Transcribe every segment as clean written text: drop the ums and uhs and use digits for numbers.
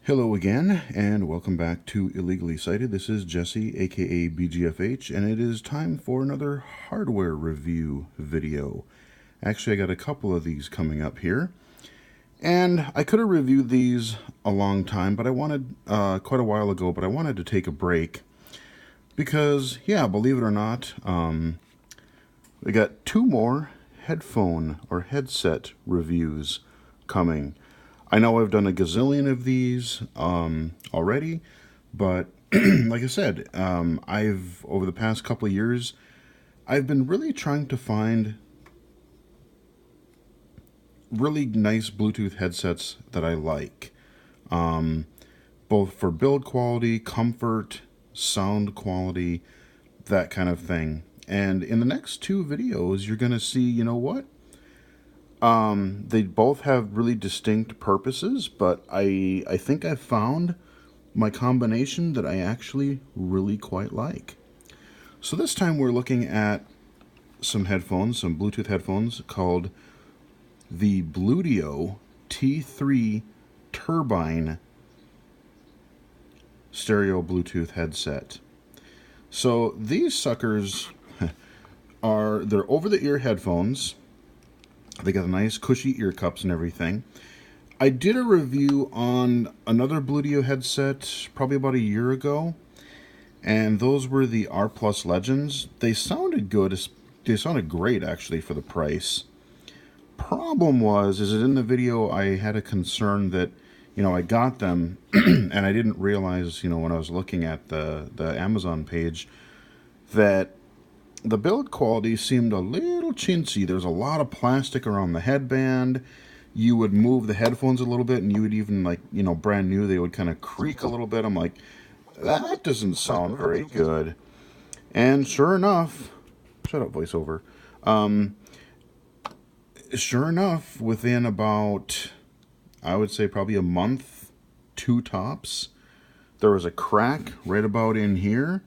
Hello again, and welcome back to Illegally Cited. This is Jesse, aka BGFH, and it is time for another hardware review video. Actually, I got a couple of these coming up here, and I could have reviewed these a long time, but I wanted, quite a while ago, but I wanted to take a break, because, yeah, believe it or not, we got two more headphone or headset reviews coming. I know I've done a gazillion of these already, but like I said, I've over the past couple of years, I've been really trying to find really nice Bluetooth headsets that I like, both for build quality, comfort, sound quality, that kind of thing. And in the next two videos, you're going to see, you know what? They both have really distinct purposes, but I think I've found my combination that I actually really quite like. So this time we're looking at some headphones, some Bluetooth headphones called the Bluedio T3 Turbine stereo Bluetooth headset. So these suckers they're over-the-ear headphones. They got a nice cushy ear cups and everything. I did a review on another Bluedio headset probably about a year ago, and those were the R Plus Legends. They sounded good. They sounded great, actually, for the price. Problem was, is that in the video I had a concern that, I got them, and I didn't realize, when I was looking at the Amazon page, that the build quality seemed a little chintzy. There's a lot of plastic around the headband. You would move the headphones a little bit, and you would even, brand new, they would kind of creak a little bit. I'm like, that doesn't sound very good. And sure enough, shut up, voiceover. Sure enough, within about, I would say probably a month, two tops, there was a crack right about in here.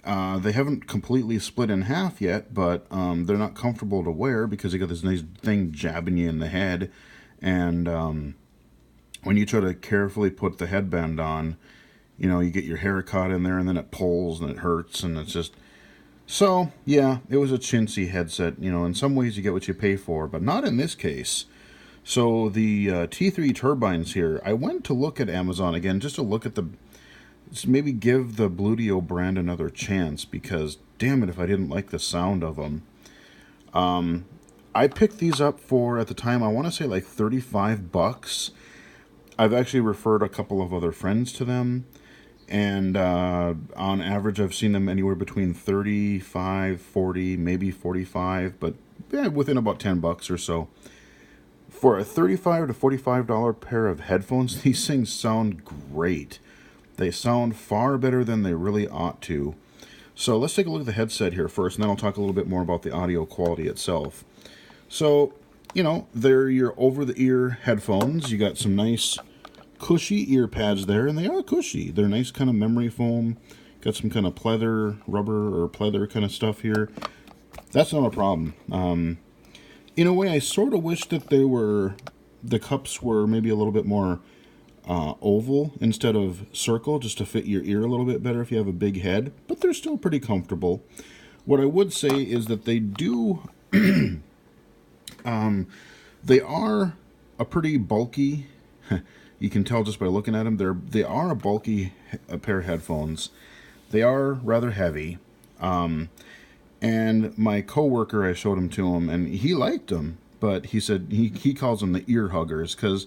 They haven't completely split in half yet, but they're not comfortable to wear because they got this nice thing jabbing you in the head. And when you try to carefully put the headband on, you get your hair caught in there and then it pulls and it hurts and it's just... So, yeah, it was a chintzy headset. In some ways you get what you pay for, but not in this case. So the T3 turbines here, I went to look at Amazon again just to look at maybe give the Bluedio brand another chance, because damn it if I didn't like the sound of them. I picked these up for, at the time, I want to say like $35. I've actually referred a couple of other friends to them, and on average I've seen them anywhere between 35, 40, maybe 45, but yeah, within about $10 or so. For a $35 to $45 pair of headphones, these things sound great. They sound far better than they really ought to. So let's take a look at the headset here first, and then I'll talk a little bit more about the audio quality itself. So, they're your over-the-ear headphones. You got some nice cushy ear pads there, and they are cushy. They're nice kind of memory foam. Got some kind of pleather, rubber or pleather kind of stuff here. That's not a problem. In a way, I sort of wish that the cups were maybe a little bit more oval instead of circle, just to fit your ear a little bit better if you have a big head, but they're still pretty comfortable. What I would say is that they do, they are a pretty bulky, you can tell just by looking at them, they are a bulky pair of headphones. They are rather heavy, and my coworker, I showed them to him, and he liked them, but he said he calls them the ear huggers, because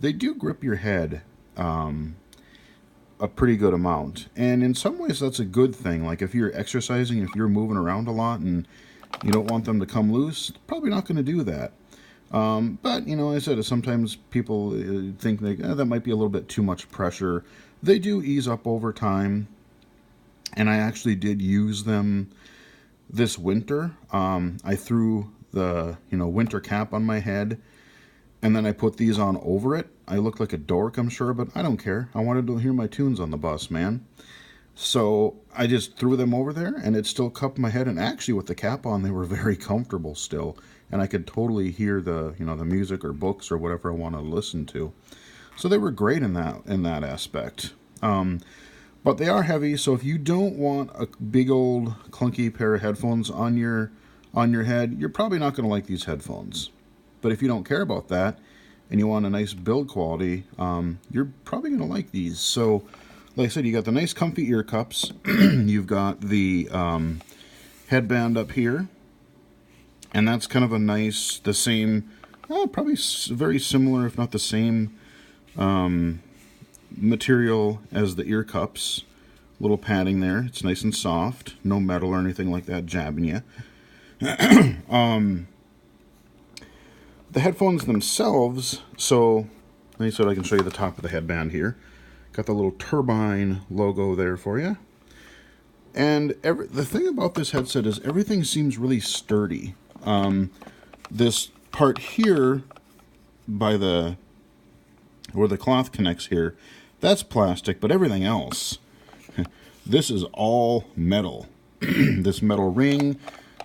they do grip your head a pretty good amount. And in some ways, that's a good thing. Like if you're exercising, if you're moving around a lot and you don't want them to come loose, probably not going to do that. But, I said, sometimes people think that might be a little bit too much pressure. They do ease up over time. And I actually did use them this winter. I threw the, winter cap on my head, and then I put these on over it. I looked like a dork, I'm sure, but I don't care. I wanted to hear my tunes on the bus, man. So I just threw them over there, and it still cupped my head. And actually, with the cap on, they were very comfortable still. And I could totally hear the, the music or books or whatever I want to listen to. So they were great in that aspect. But they are heavy, so if you don't want a big old clunky pair of headphones on your head, you're probably not going to like these headphones. But if you don't care about that and you want a nice build quality, you're probably going to like these. So, like I said, you got the nice comfy ear cups. You've got the headband up here, and that's kind of a nice, the same, probably very similar, if not the same material as the ear cups. Little padding there. It's nice and soft. No metal or anything like that jabbing you. The headphones themselves, so let me so I can show you the top of the headband here. Got the little Turbine logo there for you. And the thing about this headset is everything seems really sturdy. This part here, by where the cloth connects here, that's plastic, but everything else, this is all metal. This metal ring,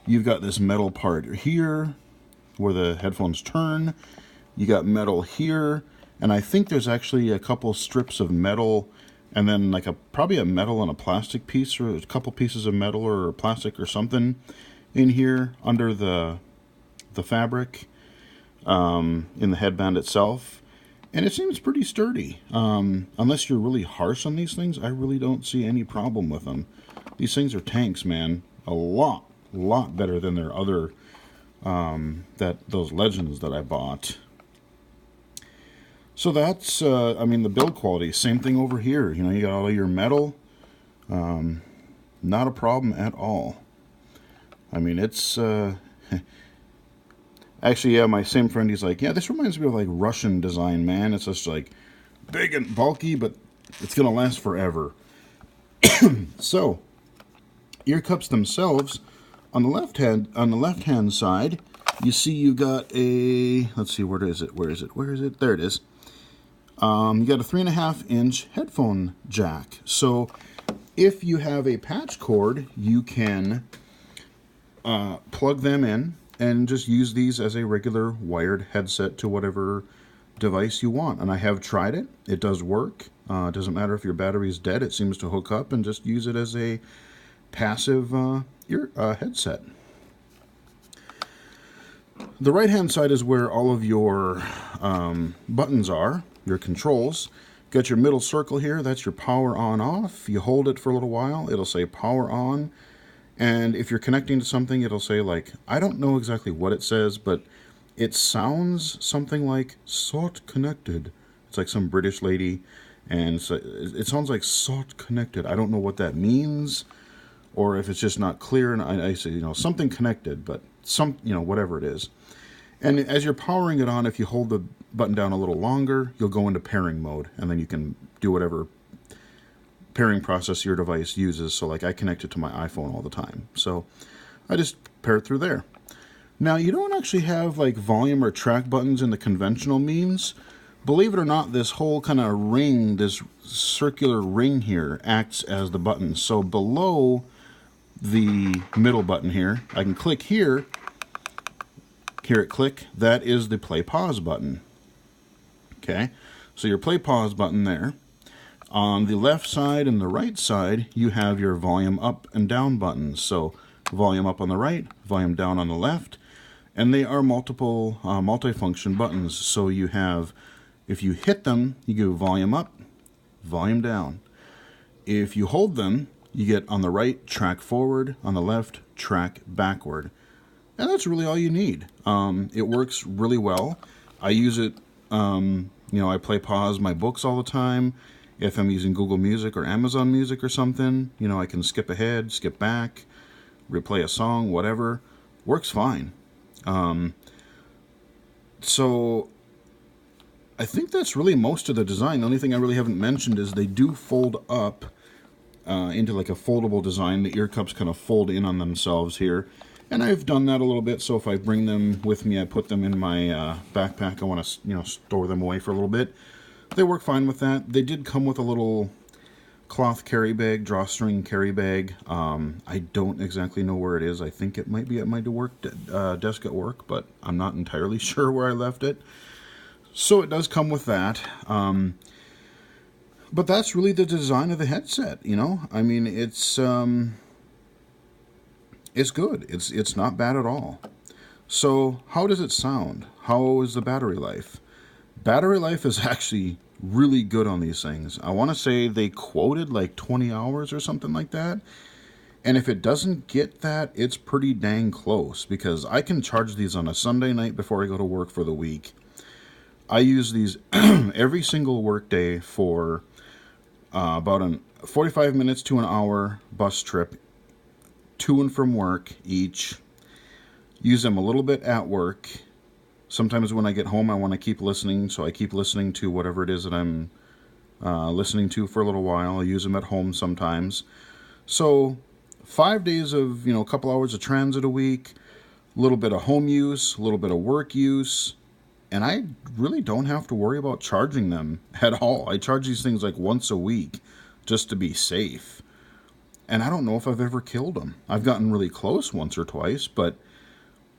you've got this metal part here where the headphones turn. You got metal here, and I think there's actually a couple strips of metal, and then like probably a metal and a plastic piece, or a couple pieces of metal or plastic or something in here under the fabric in the headband itself. And it seems pretty sturdy. Unless you're really harsh on these things, I really don't see any problem with them. These things are tanks, man. A lot better than their other, those Legends that I bought. So that's, I mean, the build quality, same thing over here. You know, you got all your metal. Not a problem at all. I mean, it's, actually, yeah, my same friend, he's like, yeah, this reminds me of like Russian design, man. It's just like big and bulky, but it's going to last forever. So, ear cups themselves, on the left hand side, you see you got a, let's see, where is it? There it is. You got a 3.5-inch headphone jack. So, if you have a patch cord, you can plug them in and just use these as a regular wired headset to whatever device you want. And I have tried it. It does work. It doesn't matter if your battery is dead. It seems to hook up and just use it as a passive headset. The right-hand side is where all of your buttons are, your controls. Got your middle circle here. That's your power on-off. You hold it for a little while. It'll say power on. And if you're connecting to something, it'll say, like, I don't know exactly what it says, but it sounds something like "sort connected." It's like some British lady, and so it sounds like "sort connected." I don't know what that means, or if it's just not clear. And I say, you know, something connected, but whatever it is. And as you're powering it on, if you hold the button down a little longer, you'll go into pairing mode, and then you can do whatever pairing process your device uses. So like I connect it to my iPhone all the time, so I just pair it through there. Now you don't actually have like volume or track buttons in the conventional means. Believe it or not, this whole kind of ring, this circular ring here, acts as the button. So below the middle button here, I can click here, hear it click. That is the play pause button. Okay, so your play pause button there. On the left side and the right side, you have your volume up and down buttons. So volume up on the right, volume down on the left, and they are multifunction buttons. So you have, if you hit them, you go volume up, volume down. If you hold them, you get on the right, track forward, on the left, track backward. And that's really all you need. It works really well. I use it, I play pause my books all the time. If I'm using Google Music or Amazon Music or something, I can skip ahead, skip back, replay a song, whatever. Works fine. So I think that's really most of the design. The only thing I really haven't mentioned is they do fold up into like a foldable design. The ear cups kind of fold in on themselves here. And I've done that a little bit, so if I bring them with me, I put them in my backpack. I want to, store them away for a little bit. They work fine with that. They did come with a little cloth carry bag, drawstring carry bag. I don't exactly know where it is. I think it might be at my desk at work, but I'm not entirely sure where I left it. So it does come with that. But that's really the design of the headset, you know? I mean, it's good. It's not bad at all. So, how does it sound? How is the battery life? Battery life is actually really good on these things. I want to say they quoted like 20 hours or something like that. And if it doesn't get that, it's pretty dang close because I can charge these on a Sunday night before I go to work for the week. I use these every single workday for about 45 minutes to an hour bus trip to and from work each. Use them a little bit at work. Sometimes when I get home, I want to keep listening, so I keep listening to whatever it is that I'm listening to for a little while. I use them at home sometimes. So 5 days of, a couple hours of transit a week, a little bit of home use, a little bit of work use, and I really don't have to worry about charging them at all. I charge these things like once a week just to be safe. And I don't know if I've ever killed them. I've gotten really close once or twice, but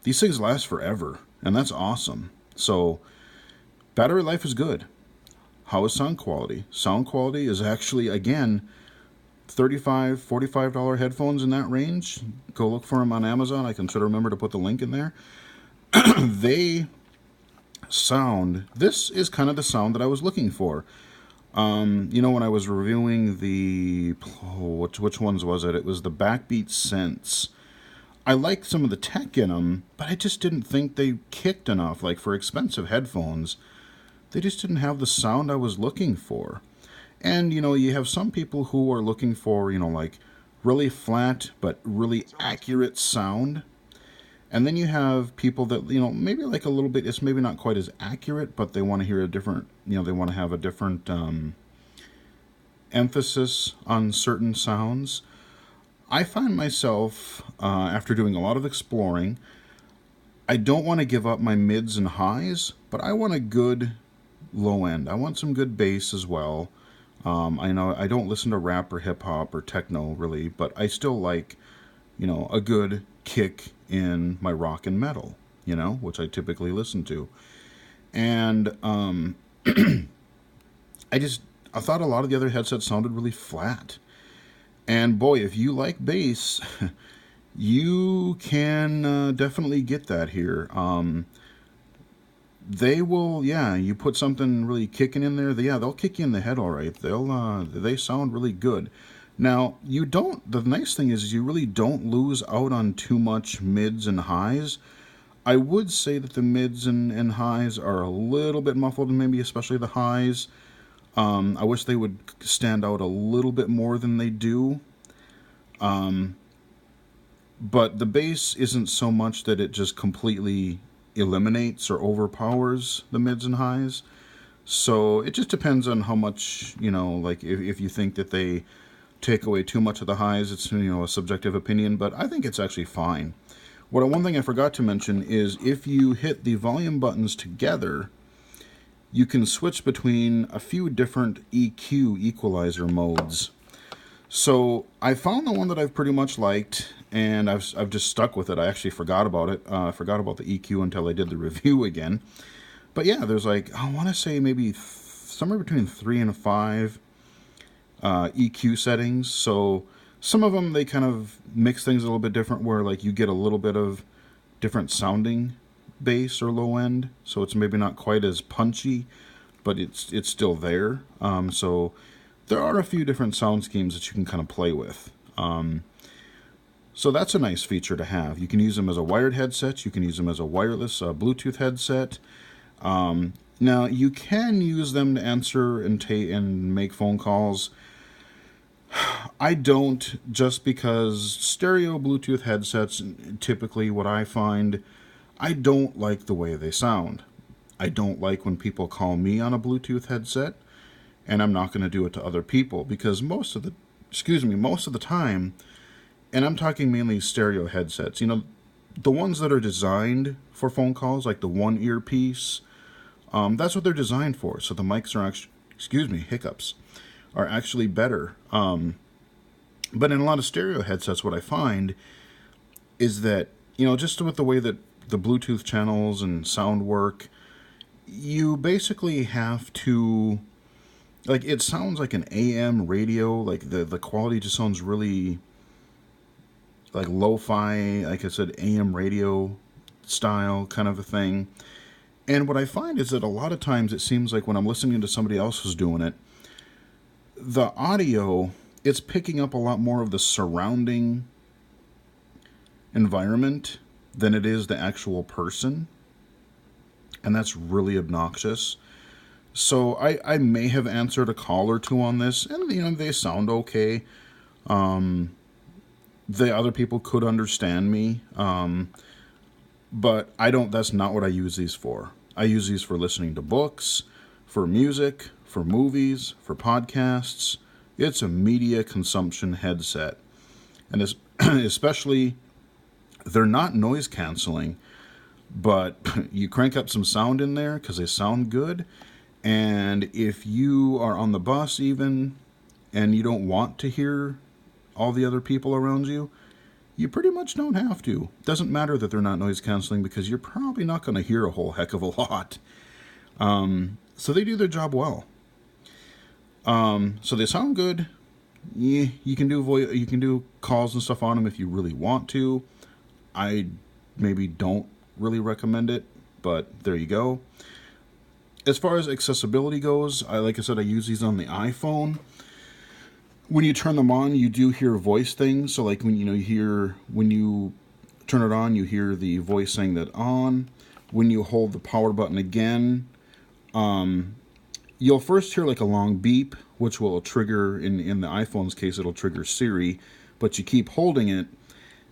these things last forever, and that's awesome. So battery life is good. How is sound quality? Sound quality is actually, again, $35, $45 headphones in that range. Go look for them on Amazon. I can try to remember to put the link in there. They sound, this is kind of the sound that I was looking for. When I was reviewing which ones was it? It was the Backbeat Sense. I liked some of the tech in them, but I just didn't think they kicked enough. Like for expensive headphones, they just didn't have the sound I was looking for. And, you have some people who are looking for, like really flat but really accurate sound. And then you have people that, maybe like a little bit, it's maybe not quite as accurate, but they want to hear a different, they want to have a different emphasis on certain sounds. I find myself, after doing a lot of exploring, I don't want to give up my mids and highs, but I want a good low end. I want some good bass as well. I know I don't listen to rap or hip hop or techno really, but I still like, a good kick in my rock and metal, which I typically listen to. And I thought a lot of the other headsets sounded really flat. And boy, if you like bass, you can definitely get that here. They will, you put something really kicking in there, they'll kick you in the head all right. They sound really good. Now, the nice thing is you really don't lose out on too much mids and highs. I would say that the mids and highs are a little bit muffled, and maybe especially the highs. I wish they would stand out a little bit more than they do. But the bass isn't so much that it just completely eliminates or overpowers the mids and highs. So it just depends on how much, like if you think that they take away too much of the highs, it's, a subjective opinion, but I think it's actually fine. One thing I forgot to mention is if you hit the volume buttons together, you can switch between a few different EQ equalizer modes. So I found the one that I've pretty much liked, and I've just stuck with it. I actually forgot about it. I forgot about the EQ until I did the review again. But yeah, there's I want to say maybe somewhere between 3 and 5 EQ settings. So some of them, they kind of mix things a little bit different, where you get a little bit of different sounding bass or low end. So it's maybe not quite as punchy, but it's still there. So there are a few different sound schemes that you can kind of play with. So that's a nice feature to have. You can use them as a wired headset. You can use them as a wireless Bluetooth headset. Now, you can use them to answer and make phone calls. I don't, just because stereo Bluetooth headsets, typically what I find, I don't like the way they sound. I don't like when people call me on a Bluetooth headset, and I'm not going to do it to other people, because most of the time, and I'm talking mainly stereo headsets, the ones that are designed for phone calls, like the one earpiece, that's what they're designed for. So the mics are actually, hiccups, are actually better. But in a lot of stereo headsets, what I find is that, just with the way that the Bluetooth channels and sound work, you basically have to, like, it sounds like an AM radio. Like, the quality just sounds really, like, lo-fi, like I said, AM radio style kind of a thing. And what I find is that a lot of times it seems like when I'm listening to somebody else who's doing it, the audio, it's picking up a lot more of the surrounding environment than it is the actual person. And that's really obnoxious. So I may have answered a call or two on this, and they sound okay. The other people could understand me, but I don't. That's not what I use these for. I use these for listening to books, for music, for movies, for podcasts. It's a media consumption headset, and especially they're not noise canceling, but you crank up some sound in there because they sound good. And if you are on the bus even and you don't want to hear all the other people around you, you pretty much don't have to. Doesn't matter that they're not noise canceling because you're probably not going to hear a whole heck of a lot. So they do their job well. So they sound good. You can do calls and stuff on them if you really want to. I maybe don't really recommend it, but there you go. As far as accessibility goes, like I said, I use these on the iPhone. When you turn them on, you do hear voice things. So like when you turn it on, you hear the voice saying that on. When you hold the power button again, you'll first hear like a long beep, which will trigger, in the iPhone's case, it'll trigger Siri, but you keep holding it,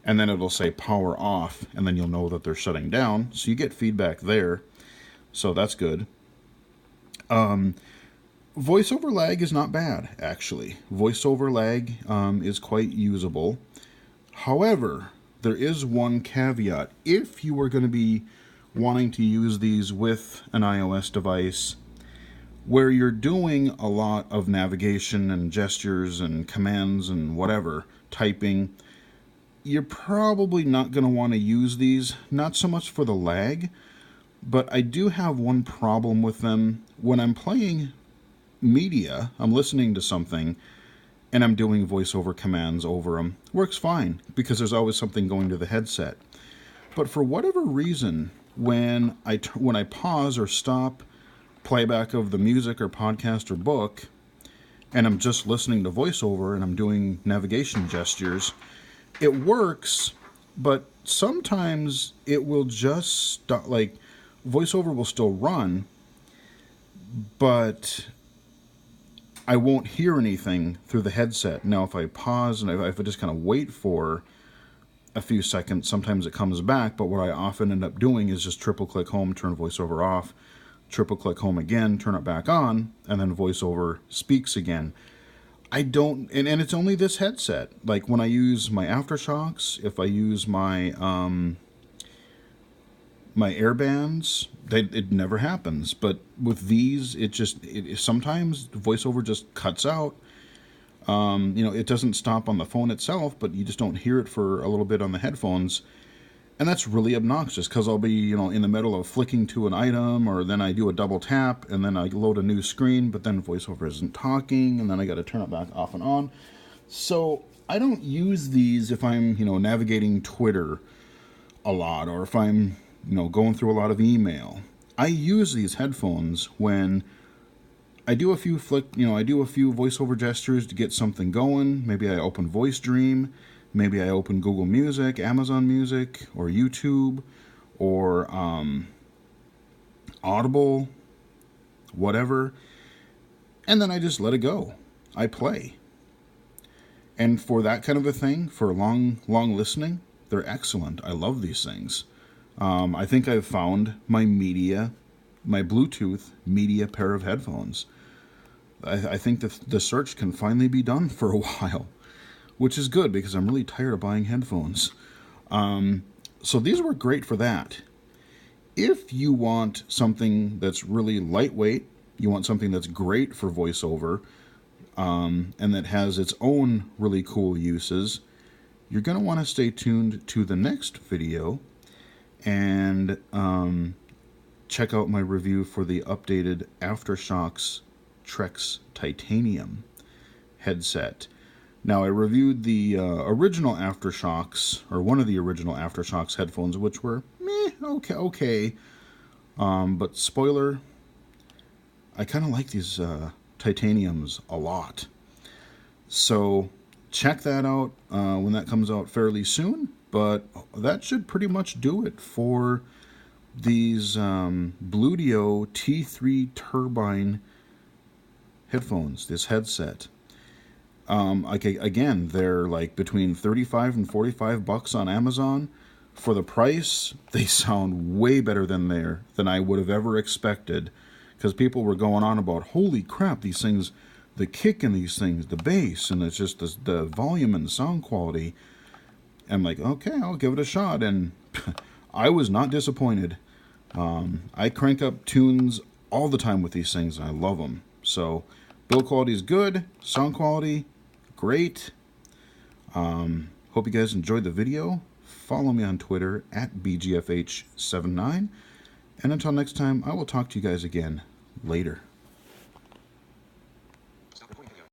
and then it'll say power off, and then you'll know that they're shutting down. So you get feedback there. So that's good. Voiceover lag is not bad, actually. Voiceover lag is quite usable. However, there is one caveat. If you are going to be wanting to use these with an iOS device where you're doing a lot of navigation and gestures and commands and whatever, typing, you're probably not going to want to use these, not so much for the lag, but I do have one problem with them. When I'm playing media, I'm listening to something, and I'm doing voiceover commands over them. Works fine, because there's always something going to the headset. But for whatever reason, when I pause or stop playback of the music or podcast or book, and I'm just listening to voiceover and I'm doing navigation gestures, it works, but sometimes it will just stop. Like, voiceover will still run, but I won't hear anything through the headset. Now, if I pause and if I just kind of wait for a few seconds, sometimes it comes back, but what I often end up doing is just triple click home, turn voiceover off, triple click home again, turn it back on, and then voiceover speaks again. I don't, and it's only this headset. Like when I use my AfterShokz, if I use my my Airbands, it never happens. But with these, it sometimes voiceover just cuts out. It doesn't stop on the phone itself, but you just don't hear it for a little bit on the headphones. And that's really obnoxious because I'll be, in the middle of flicking to an item, or then I do a double tap and then I load a new screen, but then voiceover isn't talking, and then I got to turn it back off and on. So I don't use these if I'm, navigating Twitter a lot, or if I'm, going through a lot of email. I use these headphones when I do a few voiceover gestures to get something going. Maybe I open Voice Dream. Maybe I open Google Music, Amazon Music, or YouTube, or Audible, whatever. And then I just let it go. I play. And for that kind of a thing, for long listening, they're excellent. I love these things. I think I've found my Bluetooth media pair of headphones. I think the search can finally be done for a while, which is good because I'm really tired of buying headphones. So these work great for that. If you want something that's really lightweight, you want something that's great for voiceover, and that has its own really cool uses, you're going to want to stay tuned to the next video. And check out my review for the updated Aftershokz Trex Titanium headset. Now, I reviewed the original Aftershokz, or one of the original Aftershokz headphones, which were meh, okay. But spoiler, I kind of like these titaniums a lot. So check that out when that comes out fairly soon. But that should pretty much do it for these Bluedio T3 Turbine headphones, this headset. Again, they're like between 35 and 45 bucks on Amazon. For the price, they sound way better than I would have ever expected, because people were going on about, holy crap, these things, the kick in these things, the bass, and it's just the volume and the sound quality. I'm like, okay, I'll give it a shot, and I was not disappointed. I crank up tunes all the time with these things, and I love them. So, build quality is good, sound quality, great. Hope you guys enjoyed the video. Follow me on Twitter at BGFH79. And until next time, I will talk to you guys again later.